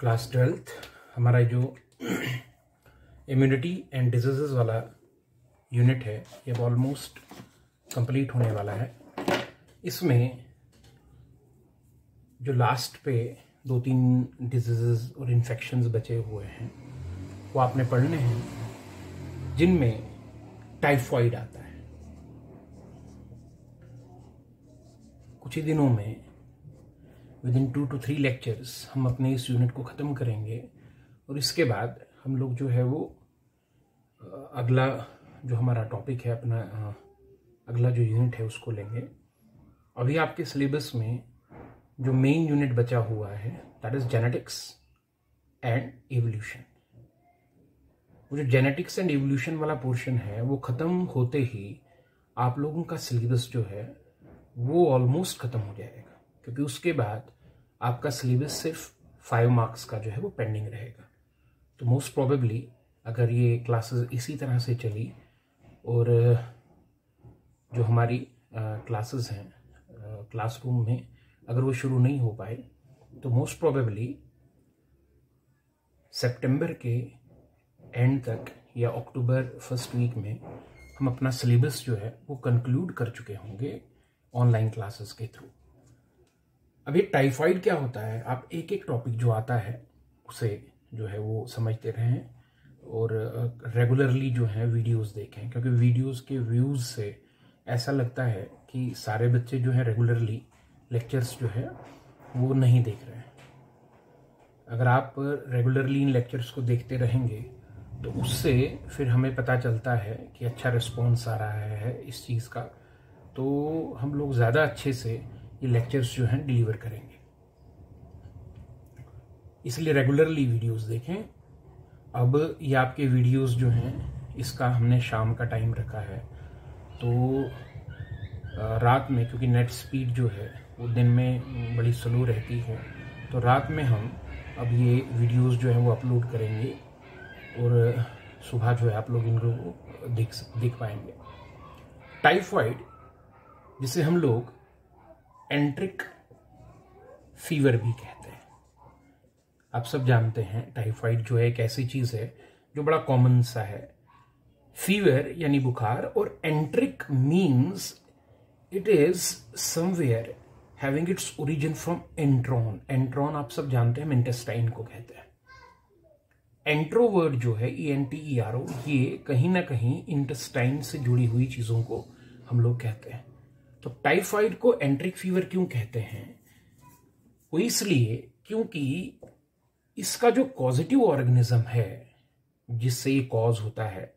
Class 12th हमारा जो immunity and diseases वाला यूनिट है ये ऑलमोस्ट कंप्लीट होने वाला है। इसमें जो लास्ट पे 2-3 डिजीजेस और इन्फेक्शंस बचे हुए हैं वो आपने पढ़ने हैं, जिनमें टाइफॉइड आता है। कुछ ही दिनों में विदिन 2 to 3 लेक्चर्स हम अपने इस यूनिट को ख़त्म करेंगे और इसके बाद हम लोग जो है वो अगला जो हमारा टॉपिक है, अपना अगला जो यूनिट है उसको लेंगे। अभी आपके सिलेबस में जो मेन यूनिट बचा हुआ है that is genetics and evolution. वो जो जेनेटिक्स एंड एवोल्यूशन वाला पोर्शन है वो ख़त्म होते ही आप लोगों का सिलेबस जो है वो ऑलमोस्ट ख़त्म हो जाएगा, क्योंकि उसके बाद आपका सिलेबस सिर्फ 5 मार्क्स का जो है वो पेंडिंग रहेगा। तो मोस्ट प्रोबेबली अगर ये क्लासेस इसी तरह से चली और जो हमारी क्लासेस हैं क्लासरूम में अगर वो शुरू नहीं हो पाए तो मोस्ट प्रोबेबली सितंबर के एंड तक या अक्टूबर फर्स्ट वीक में हम अपना सिलेबस जो है वो कंक्लूड कर चुके होंगे ऑनलाइन क्लासेस के थ्रू। अभी टाइफाइड क्या होता है, आप एक एक टॉपिक जो आता है उसे जो है वो समझते रहें और रेगुलरली जो है वीडियोस देखें, क्योंकि वीडियोस के व्यूज़ से ऐसा लगता है कि सारे बच्चे जो है रेगुलरली लेक्चर्स जो है वो नहीं देख रहे हैं। अगर आप रेगुलरली इन लेक्चर्स को देखते रहेंगे तो उससे फिर हमें पता चलता है कि अच्छा रिस्पॉन्स आ रहा है इस चीज़ का, तो हम लोग ज़्यादा अच्छे से ये लेक्चर्स जो हैं डिलीवर करेंगे। इसलिए रेगुलरली वीडियोस देखें। अब ये आपके वीडियोस जो हैं इसका हमने शाम का टाइम रखा है, तो रात में, क्योंकि नेट स्पीड जो है वो दिन में बड़ी स्लो रहती है, तो रात में हम अब ये वीडियोस जो है वो अपलोड करेंगे और सुबह जो है आप लोग इनको देख पाएंगे। टाइफाइड, जिसे हम लोग एंट्रिक फीवर भी कहते हैं, आप सब जानते हैं टाइफाइड जो है एक ऐसी चीज है जो बड़ा कॉमन सा है। फीवर यानी बुखार, और एंट्रिक means it is somewhere having its origin from enteron. Enteron आप सब जानते हैं इंटेस्टाइन को कहते हैं। एंट्रो वर्ड जो है ENTERO, ये कहीं ना कहीं इंटेस्टाइन से जुड़ी हुई चीजों को हम लोग कहते हैं। तो टाइफाइड को एंट्रिक फीवर क्यों कहते हैं? वो इसलिए क्योंकि इसका जो पॉजिटिव ऑर्गेनिज्म है जिससे ये कॉज होता है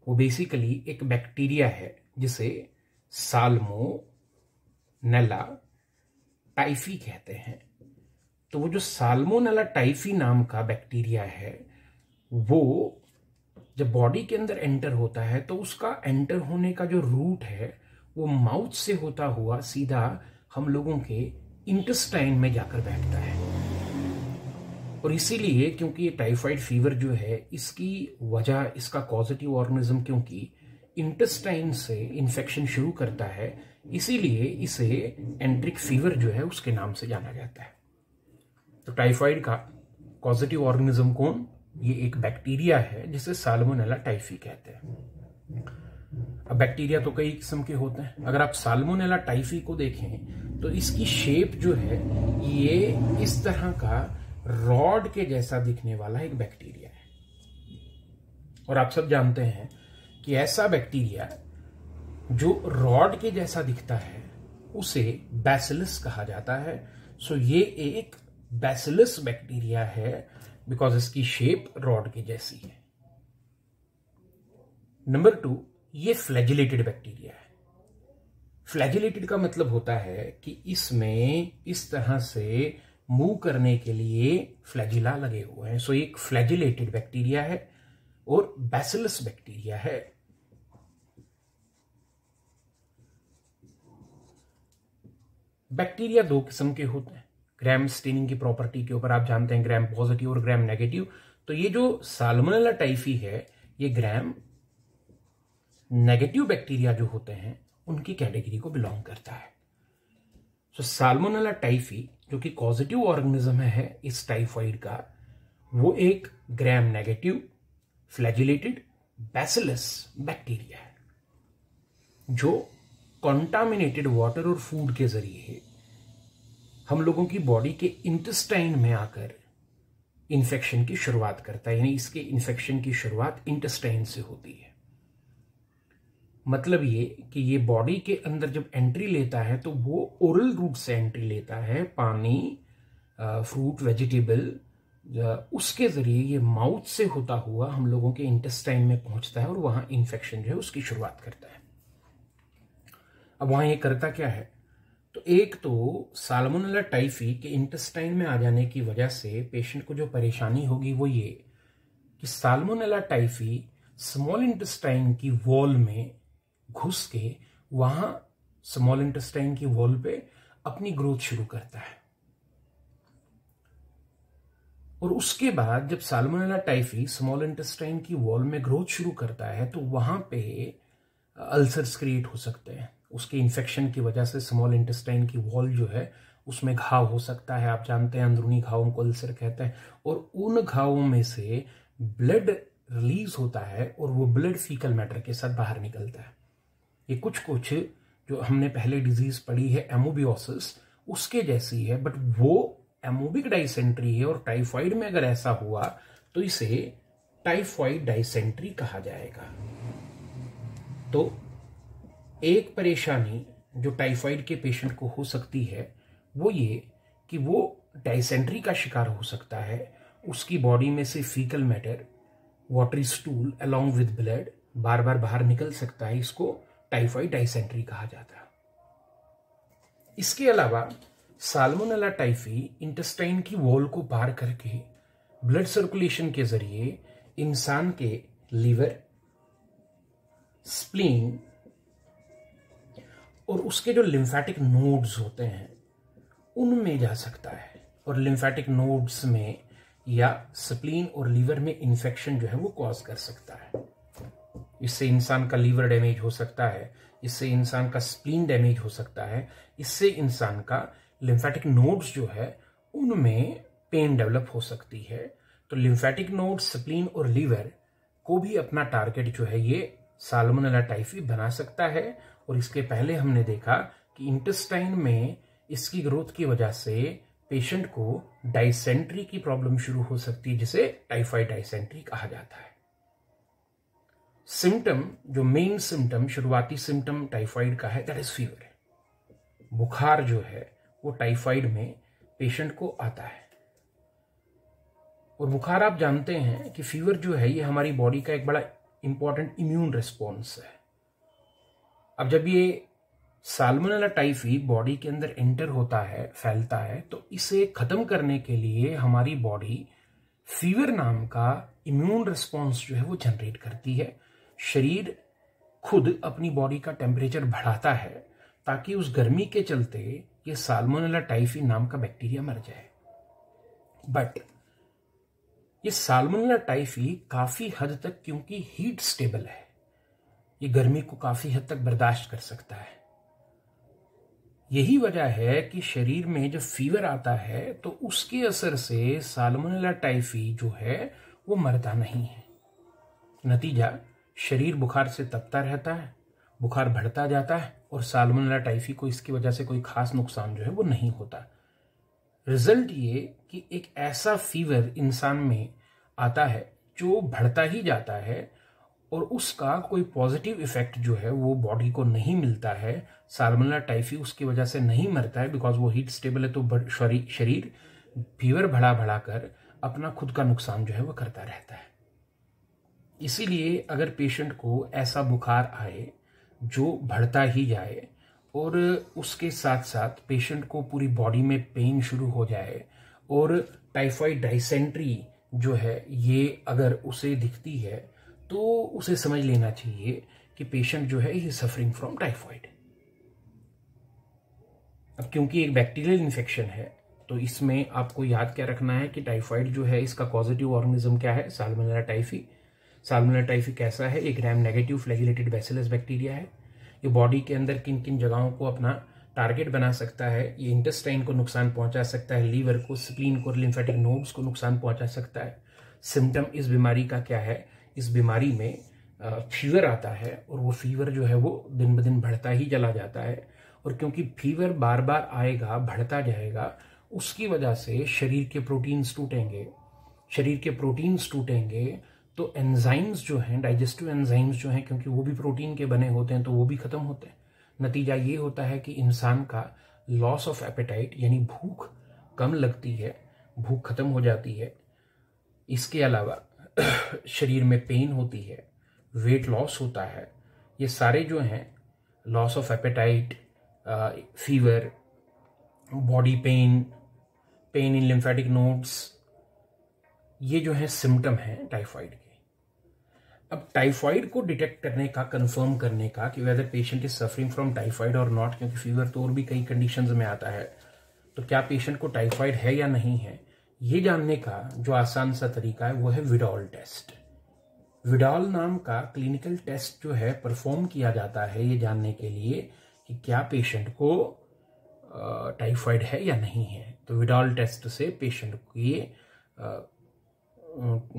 वो बेसिकली एक बैक्टीरिया है जिसे साल्मोनेला टाइफी कहते हैं। तो वो जो साल्मोनेला टाइफी नाम का बैक्टीरिया है वो जब बॉडी के अंदर एंटर होता है तो उसका एंटर होने का जो रूट है वो माउथ से होता हुआ सीधा हम लोगों के इंटेस्टाइन में जाकर बैठता है। और इसीलिए क्योंकि ये टाइफाइड फीवर जो है इसकी वजह, इसका पॉजिटिव ऑर्गेनिज्म क्योंकि इंटेस्टाइन से इन्फेक्शन शुरू करता है, इसीलिए इसे एंट्रिक फीवर जो है उसके नाम से जाना जाता है। तो टाइफाइड का पॉजिटिव ऑर्गेनिज्म कौन? ये एक बैक्टीरिया है जिसे साल्मोनेला टाइफी कहते हैं। अब बैक्टीरिया तो कई किस्म के होते हैं। अगर आप साल्मोनेला टाइफी को देखें तो इसकी शेप जो है ये इस तरह का रॉड के जैसा दिखने वाला एक बैक्टीरिया है। और आप सब जानते हैं कि ऐसा बैक्टीरिया जो रॉड के जैसा दिखता है उसे बैसिलस कहा जाता है। सो ये एक बैसिलस बैक्टीरिया है बिकॉज इसकी शेप रॉड की जैसी है। नंबर 2, ये फ्लैजिलेटेड बैक्टीरिया है। फ्लैजिलेटेड का मतलब होता है कि इसमें इस तरह से मूव करने के लिए फ्लैजिला लगे हुए हैं। सो एक फ्लैजिलेटेड बैक्टीरिया है और बैसिलस बैक्टीरिया है। बैक्टीरिया 2 किस्म के होते हैं। ग्राम स्टेनिंग की प्रॉपर्टी के ऊपर आप जानते हैं ग्राम पॉजिटिव और ग्राम नेगेटिव। तो ये जो साल्मोनेला टाइफी है ये ग्राम नेगेटिव बैक्टीरिया जो होते हैं उनकी कैटेगरी को बिलोंग करता है। तो साल्मोनेला टाइफी जो कि पॉजिटिव ऑर्गेनिज्म है इस टाइफाइड का, वो एक gram negative flagellated bacillus bacteria है, जो कॉन्टामिनेटेड वाटर और फूड के जरिए हम लोगों की बॉडी के इंटेस्टाइन में आकर इन्फेक्शन की शुरुआत करता है। यानी इसके इन्फेक्शन की शुरुआत इंटेस्टाइन से होती है। मतलब ये कि ये बॉडी के अंदर जब एंट्री लेता है तो वो ओरल रूट से एंट्री लेता है, पानी, फ्रूट, वेजिटेबल, उसके जरिए ये माउथ से होता हुआ हम लोगों के इंटेस्टाइन में पहुंचता है और वहां इन्फेक्शन जो है उसकी शुरुआत करता है। अब वहां ये करता क्या है, तो एक तो साल्मोनेला टाइफी के इंटेस्टाइन में आ जाने की वजह से पेशेंट को जो परेशानी होगी वो ये कि साल्मोनेला टाइफी स्मॉल इंटेस्टाइन की वॉल में घुस के वहां स्मॉल इंटेस्टाइन की वॉल पे अपनी ग्रोथ शुरू करता है। और उसके बाद जब साल्मोनेला टाइफी स्मॉल इंटेस्टाइन की वॉल में ग्रोथ शुरू करता है तो वहां पे अल्सर्स क्रिएट हो सकते हैं। उसके इन्फेक्शन की वजह से स्मॉल इंटेस्टाइन की वॉल जो है उसमें घाव हो सकता है। आप जानते हैं अंदरूनी घावों को अल्सर कहते हैं। और उन घावों में से ब्लड रिलीज होता है और वो ब्लड फीकल मैटर के साथ बाहर निकलता है। ये कुछ जो हमने पहले डिजीज पढ़ी है एमोबियोसिस, उसके जैसी है, बट वो एमोबिक डाइसेंट्री है। और टाइफाइड में अगर ऐसा हुआ तो इसे टाइफाइड डाइसेंट्री कहा जाएगा। तो एक परेशानी जो टाइफाइड के पेशेंट को हो सकती है वो ये कि वो डाइसेंट्री का शिकार हो सकता है। उसकी बॉडी में से fecal matter, watery stool along with blood बार बार बाहर निकल सकता है। इसको टाइफाइड डाइसेंट्री कहा जाता है। इसके अलावा साल्मोनेला टाइफी इंटेस्टाइन की वॉल को पार करके ब्लड सर्कुलेशन के जरिए इंसान के लीवर, स्प्लीन और उसके जो लिम्फेटिक नोड्स होते हैं उनमें जा सकता है। और लिम्फेटिक नोड्स में या स्प्लीन और लीवर में इन्फेक्शन जो है वो कॉज कर सकता है। इससे इंसान का लीवर डैमेज हो सकता है, इससे इंसान का स्प्लीन डैमेज हो सकता है, इससे इंसान का लिम्फेटिक नोड्स जो है उनमें पेन डेवलप हो सकती है। तो लिम्फेटिक नोड्स, स्प्लीन और लीवर को भी अपना टारगेट जो है ये साल्मोनेला टाइफी बना सकता है। और इसके पहले हमने देखा कि इंटेस्टाइन में इसकी ग्रोथ की वजह से पेशेंट को डाइसेंट्री की प्रॉब्लम शुरू हो सकती है, जिसे टाइफाइड डाइसेंट्री कहा जाता है। सिम्टम, जो मेन सिम्टम, शुरुआती सिम्टम टाइफाइड का है, दैट इज फीवर। बुखार जो है वो टाइफाइड में पेशेंट को आता है। और बुखार आप जानते हैं कि फीवर जो है ये हमारी बॉडी का एक बड़ा इंपॉर्टेंट इम्यून रिस्पॉन्स है। अब जब ये साल्मोनेला टाइफी बॉडी के अंदर एंटर होता है, फैलता है, तो इसे खत्म करने के लिए हमारी बॉडी फीवर नाम का इम्यून रिस्पॉन्स जो है वो जनरेट करती है। शरीर खुद अपनी बॉडी का टेम्परेचर बढ़ाता है ताकि उस गर्मी के चलते ये साल्मोनेला टाइफी नाम का बैक्टीरिया मर जाए। बट ये साल्मोनेला टाइफी काफी हद तक, क्योंकि हीट स्टेबल है, ये गर्मी को काफी हद तक बर्दाश्त कर सकता है। यही वजह है कि शरीर में जब फीवर आता है तो उसके असर से साल्मोनेला टाइफी जो है वो मरता नहीं है। नतीजा, शरीर बुखार से तपता रहता है, बुखार बढ़ता जाता है और साल्मोनेला टाइफी को इसकी वजह से कोई खास नुकसान जो है वो नहीं होता। रिजल्ट ये कि एक ऐसा फीवर इंसान में आता है जो बढ़ता ही जाता है और उसका कोई पॉजिटिव इफेक्ट जो है वो बॉडी को नहीं मिलता है। साल्मोनेला टाइफी उसकी वजह से नहीं मरता है, बिकॉज वो हीट स्टेबल है। तो शरीर फीवर बढ़ा कर अपना खुद का नुकसान जो है वो करता रहता है। इसीलिए अगर पेशेंट को ऐसा बुखार आए जो बढ़ता ही जाए और उसके साथ साथ पेशेंट को पूरी बॉडी में पेन शुरू हो जाए और टाइफाइड डाइसेंट्री जो है ये अगर उसे दिखती है तो उसे समझ लेना चाहिए कि पेशेंट जो है ही सफरिंग फ्रॉम टाइफाइड। अब क्योंकि एक बैक्टीरियल इन्फेक्शन है तो इसमें आपको याद क्या रखना है कि टाइफाइड जो है इसका पॉजिटिव ऑर्गेनिज्म क्या है, साल्मोनेला टाइफी। साल्मोनेला टाइफी कैसा है, एक gram negative flagellated bacillus bacteria है। ये बॉडी के अंदर किन किन जगहों को अपना टारगेट बना सकता है, ये इंटेस्टाइन को नुकसान पहुंचा सकता है, लीवर को, स्प्लीन को, लिम्फेटिक नोड्स को नुकसान पहुंचा सकता है। सिम्टम इस बीमारी का क्या है? इस बीमारी में फीवर आता है और वो फीवर जो है वो दिन ब दिन बढ़ता ही चला जाता है, और क्योंकि फीवर बार बार आएगा, बढ़ता जाएगा, उसकी वजह से शरीर के प्रोटीन्स टूटेंगे। शरीर के प्रोटीन्स टूटेंगे तो एंजाइम्स जो हैं, डाइजेस्टिव एंजाइम्स जो हैं, क्योंकि वो भी प्रोटीन के बने होते हैं, तो वो भी खत्म होते हैं। नतीजा ये होता है कि इंसान का लॉस ऑफ एपेटाइट, यानी भूख कम लगती है, भूख खत्म हो जाती है। इसके अलावा शरीर में पेन होती है, वेट लॉस होता है। ये सारे जो हैं, loss of appetite, fever, body pain, pain in lymphatic nodes, ये जो है सिम्टम है टाइफाइड के। अब टाइफाइड को डिटेक्ट करने का, कंफर्म करने का कि whether patient is suffering from typhoid और नॉट, क्योंकि फीवर तो और भी कई कंडीशंस में आता है, तो क्या पेशेंट को टाइफाइड है या नहीं है, ये जानने का जो आसान सा तरीका है वो है विडॉल टेस्ट। विडॉल नाम का क्लिनिकल टेस्ट जो है परफॉर्म किया जाता है ये जानने के लिए कि क्या पेशेंट को टाइफाइड है या नहीं है। तो विडॉल टेस्ट से पेशेंट को ये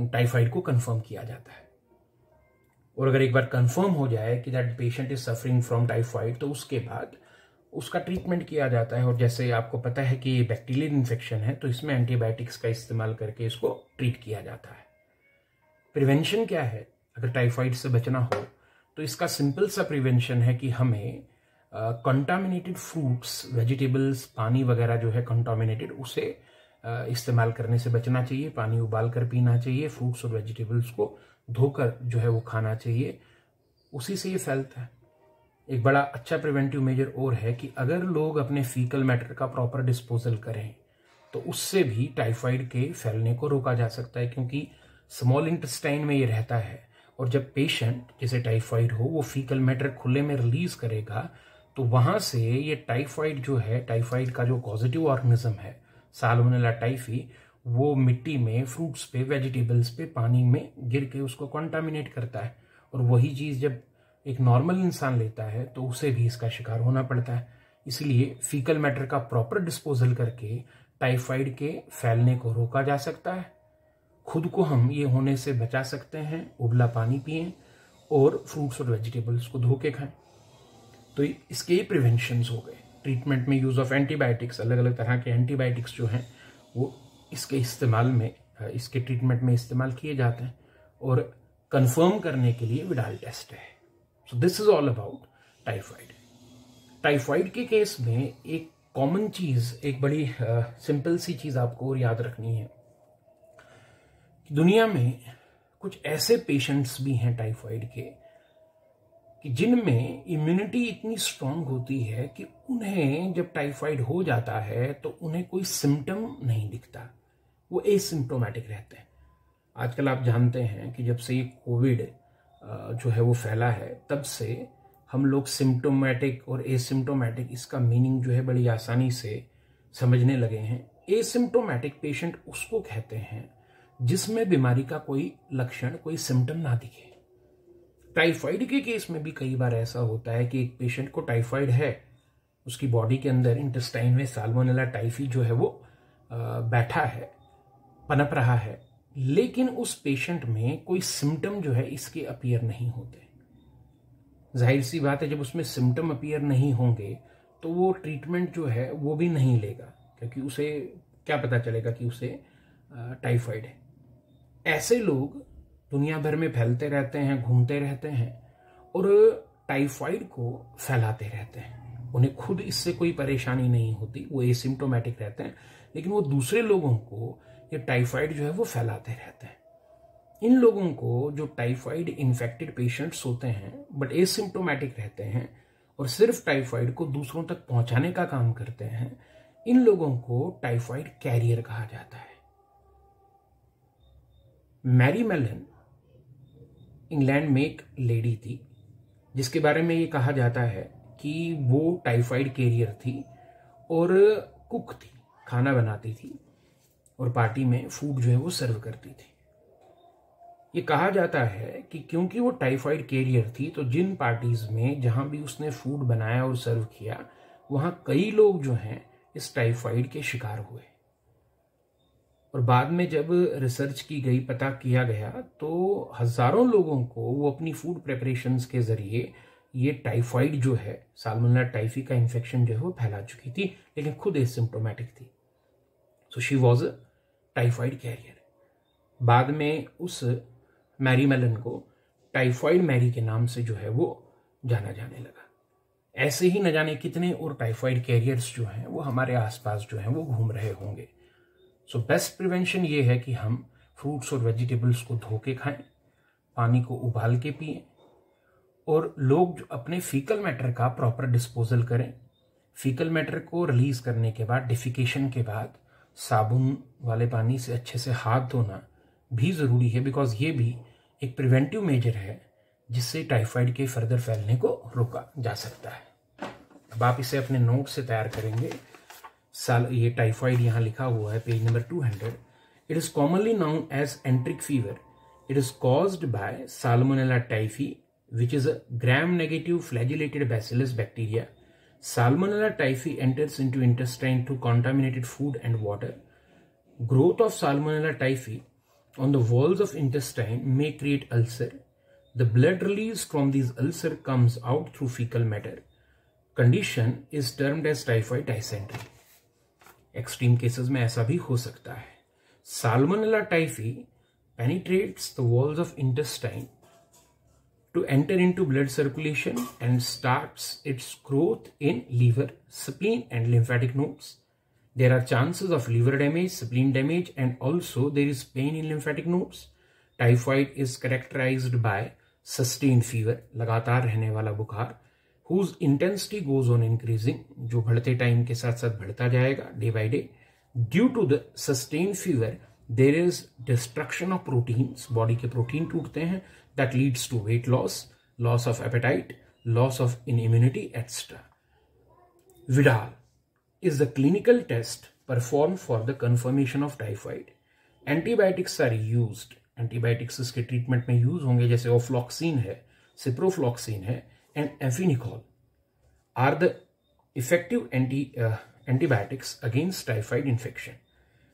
टाइफाइड को कंफर्म किया जाता है। और अगर एक बार कंफर्म हो जाए कि that patient is suffering from typhoid, तो उसके बाद उसका ट्रीटमेंट किया जाता है। और जैसे आपको पता है कि ये बैक्टीरियल इन्फेक्शन है, तो इसमें एंटीबायोटिक्स का इस्तेमाल करके इसको ट्रीट किया जाता है। प्रिवेंशन क्या है अगर टाइफाइड से बचना हो? तो इसका सिंपल सा प्रिवेंशन है कि हमें कंटामिनेटेड फ्रूट्स, वेजिटेबल्स, पानी वगैरह जो है कंटामिनेटेड, उसे इस्तेमाल करने से बचना चाहिए। पानी उबाल कर पीना चाहिए, फ्रूट्स और वेजिटेबल्स को धोकर जो है वो खाना चाहिए, उसी से ये फैलता है। एक बड़ा अच्छा प्रिवेंटिव मेजर और है कि अगर लोग अपने फीकल मैटर का प्रॉपर डिस्पोजल करें तो उससे भी टाइफाइड के फैलने को रोका जा सकता है, क्योंकि स्मॉल इंटेस्टाइन में ये रहता है। और जब पेशेंट, जैसे टाइफाइड हो, वो फीकल मैटर खुले में रिलीज करेगा, तो वहां से ये टाइफाइड जो है, टाइफाइड का जो पॉजिटिव ऑर्गेनिज्म है साल्मोनेला टाइफी, वो मिट्टी में, फ्रूट्स पे, वेजिटेबल्स पे, पानी में गिर के उसको कंटामिनेट करता है। और वही चीज जब एक नॉर्मल इंसान लेता है तो उसे भी इसका शिकार होना पड़ता है। इसलिए फीकल मैटर का प्रॉपर डिस्पोजल करके टाइफाइड के फैलने को रोका जा सकता है। खुद को हम ये होने से बचा सकते हैं। उबला पानी पिएं और फ्रूट्स और वेजिटेबल्स को धो के खाएं। तो इसके ये प्रिवेंशंस हो गए। ट्रीटमेंट में यूज ऑफ एंटीबायोटिक्स, अलग अलग तरह के एंटीबायोटिक्स जो हैं वो इसके इस्तेमाल में, इसके ट्रीटमेंट में इस्तेमाल किए जाते हैं। और कंफर्म करने के लिए विडाल टेस्ट है। So this is all about typhoid. Typhoid के केस में एक कॉमन चीज, एक बड़ी सिंपल सी चीज आपको और याद रखनी है कि दुनिया में कुछ ऐसे पेशेंट्स भी हैं टाइफाइड के कि जिनमें इम्यूनिटी इतनी स्ट्रांग होती है कि उन्हें जब टाइफाइड हो जाता है तो उन्हें कोई सिम्टम नहीं दिखता, वो एसिम्प्टोमेटिक रहते हैं। आजकल आप जानते हैं कि जब से ये कोविड जो है वो फैला है, तब से हम लोग सिम्प्टोमेटिक और एसिम्प्टोमेटिक, इसका मीनिंग जो है बड़ी आसानी से समझने लगे हैं। एसिम्प्टोमेटिक पेशेंट उसको कहते हैं जिसमें बीमारी का कोई लक्षण, कोई सिम्टम ना दिखे। टाइफाइड के केस में भी कई बार ऐसा होता है कि एक पेशेंट को टाइफाइड है, उसकी बॉडी के अंदर इंटेस्टाइन में साल्मोनेला टाइफी जो है वो बैठा है, पनप रहा है, लेकिन उस पेशेंट में कोई सिम्टम जो है इसके अपीयर नहीं होते। जाहिर सी बात है, जब उसमें सिम्टम अपीयर नहीं होंगे तो वो ट्रीटमेंट जो है वो भी नहीं लेगा, क्योंकि उसे क्या पता चलेगा कि उसे टाइफाइड है। ऐसे लोग दुनिया भर में फैलते रहते हैं, घूमते रहते हैं और टाइफाइड को फैलाते रहते हैं। उन्हें खुद इससे कोई परेशानी नहीं होती, वो एसिम्प्टोमेटिक रहते हैं, लेकिन वो दूसरे लोगों को ये टाइफाइड जो है वो फैलाते रहते हैं। इन लोगों को, जो टाइफाइड इन्फेक्टेड पेशेंट्स होते हैं बट एसिम्प्टोमेटिक रहते हैं और सिर्फ टाइफाइड को दूसरों तक पहुंचाने का काम करते हैं, इन लोगों को टाइफाइड कैरियर कहा जाता है। मैरी मेलन इंग्लैंड में एक लेडी थी जिसके बारे में ये कहा जाता है कि वो टाइफाइड कैरियर थी और कुक थी, खाना बनाती थी और पार्टी में फूड जो है वो सर्व करती थी। ये कहा जाता है कि क्योंकि वो टाइफाइड कैरियर थी तो जिन पार्टीज में जहां भी उसने फूड बनाया और सर्व किया, वहां कई लोग जो हैं इस टाइफाइड के शिकार हुए। और बाद में जब रिसर्च की गई, पता किया गया, तो हजारों लोगों को वो अपनी फूड प्रिपरेशंस के जरिए ये टाइफाइड जो है, साल्मोनेला टाइफी का इन्फेक्शन जो है वो फैला चुकी थी, लेकिन खुद एसिम्प्टोमेटिक थी। So she was a typhoid carrier. बाद में उस मैरी मेलन को टाइफाइड मैरी के नाम से जो है वो जाना जाने लगा। ऐसे ही न जाने कितने और टाइफाइड कैरियर्स जो हैं वो हमारे आसपास जो हैं वो घूम रहे होंगे। सो बेस्ट प्रिवेंशन ये है कि हम फ्रूट्स और वेजिटेबल्स को धो के खाएं, पानी को उबाल के पिएं, और लोग जो अपने फीकल मैटर का प्रॉपर डिस्पोजल करें। फीकल मैटर को रिलीज करने के बाद, डिफिकेशन के बाद, साबुन वाले पानी से अच्छे से हाथ धोना भी जरूरी है, बिकॉज ये भी एक प्रिवेंटिव मेजर है जिससे टाइफाइड के फर्दर फैलने को रोका जा सकता है। अब आप इसे अपने नोट से तैयार करेंगे। ये टाइफाइड यहाँ लिखा हुआ है page number 200। It is commonly known as enteric fever. It is caused by salmonella typhi which is a gram-negative flagellated bacillus bacteria. Salmonella typhi enters into intestine through contaminated food and water. Growth of Salmonella typhi on the walls of intestine may create ulcer. The blood release from these ulcer comes out through fecal matter. Condition is termed as typhoid dysentery. Extreme cases में ऐसा भी हो सकता है। Salmonella typhi penetrates the walls of intestine to enter into blood circulation and starts its growth in liver, spleen and lymphatic nodes. There are chances of liver damage, spleen damage, and also there is pain in lymphatic nodes. Typhoid is characterized by sustained fever, लगातार रहने वाला बुखार, whose intensity goes on increasing, जो बढ़ते time के साथ साथ बढ़ता जाएगा day by day. Due to the sustained fever, there is destruction of proteins, body के प्रोटीन टूटते हैं, that leads to weight loss, loss of appetite, loss of immunity, etc. Vidal is the clinical test performed for the confirmation of typhoid. Antibiotics are used. Antibiotics इसके treatment में use होंगे, जैसे ऑफ्लॉक्सिन है, ciprofloxacin है, and एफिनिकॉल are the effective antibiotics against typhoid infection.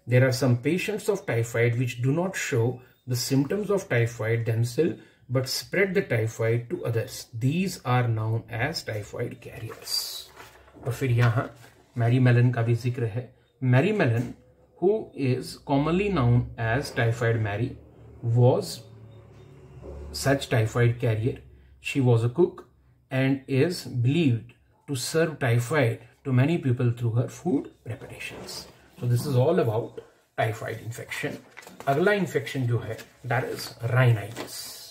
There are some patients of typhoid which do not show the symptoms of typhoid themselves but spread the typhoid to others. These are known as typhoid carriers. और फिर यहाँ Mary melon का भी जिक्र है। Mary Mallon, who is commonly known as typhoid Mary, was such typhoid carrier. She was a cook and is believed to serve typhoid to many people through her food preparations. So this is all about typhoid infection. अगला infection जो है that is rhinitis.